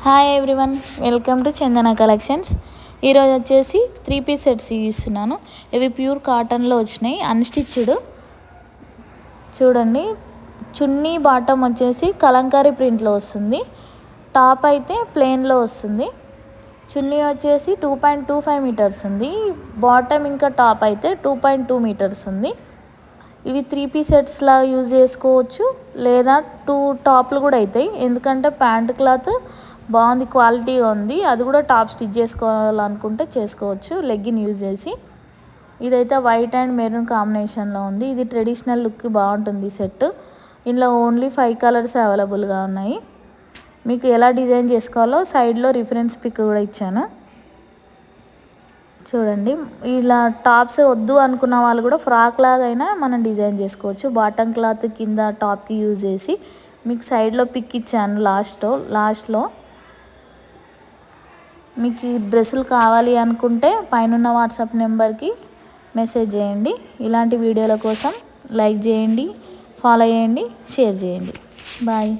Hi everyone, welcome to Chandana collections. ఈరోజు వచ్చేసి 3 piece sets ఇస్తున్నాను. ఇవి ప్యూర్ కాటన్లో వచ్చినాయి, అన్స్టిచ్డ్. చూడండి, చున్నీ బాటమ్ వచ్చేసి కలంకారీ ప్రింట్లో వస్తుంది. టాప్ అయితే ప్లెయిన్లో వస్తుంది. చున్నీ వచ్చేసి 2.25 మీటర్స్ ఉంది. బాటమ్ ఇంకా టాప్ అయితే 2.2 మీటర్స్ ఉంది. ఇవి 3 పీస్ సెట్స్లా యూజ్ చేసుకోవచ్చు, లేదా 2 టాప్లు కూడా అవుతాయి. ఎందుకంటే ప్యాంట్ క్లాత్ బాగుంది, క్వాలిటీగా ఉంది. అది కూడా టాప్ స్టిచ్ చేసుకోవాలనుకుంటే చేసుకోవచ్చు లెగ్గిన్ యూజ్ చేసి. ఇదైతే వైట్ అండ్ మెరూన్ కాంబినేషన్లో ఉంది. ఇది ట్రెడిషనల్ లుక్కి బాగుంటుంది సెట్. ఇందులో ఓన్లీ 5 కలర్స్ అవైలబుల్గా ఉన్నాయి. మీకు ఎలా డిజైన్ చేసుకోవాలో సైడ్లో రిఫరెన్స్ పిక్ కూడా ఇచ్చాను. చూడండి, ఇలా టాప్స్ వద్దు అనుకున్న వాళ్ళు కూడా ఫ్రాక్ లాగా అయినా మనం డిజైన్ చేసుకోవచ్చు. బాటమ్ క్లాత్ కింద టాప్కి యూజ్ చేసి మీకు సైడ్లో పిక్ ఇచ్చాను లాస్ట్లో. మీకు ఈ డ్రెస్సులు కావాలి అనుకుంటే పైన వాట్సాప్ నెంబర్కి మెసేజ్ చేయండి. ఇలాంటి వీడియోల కోసం లైక్ చేయండి, ఫాలో చేయండి, షేర్ చేయండి. బాయ్.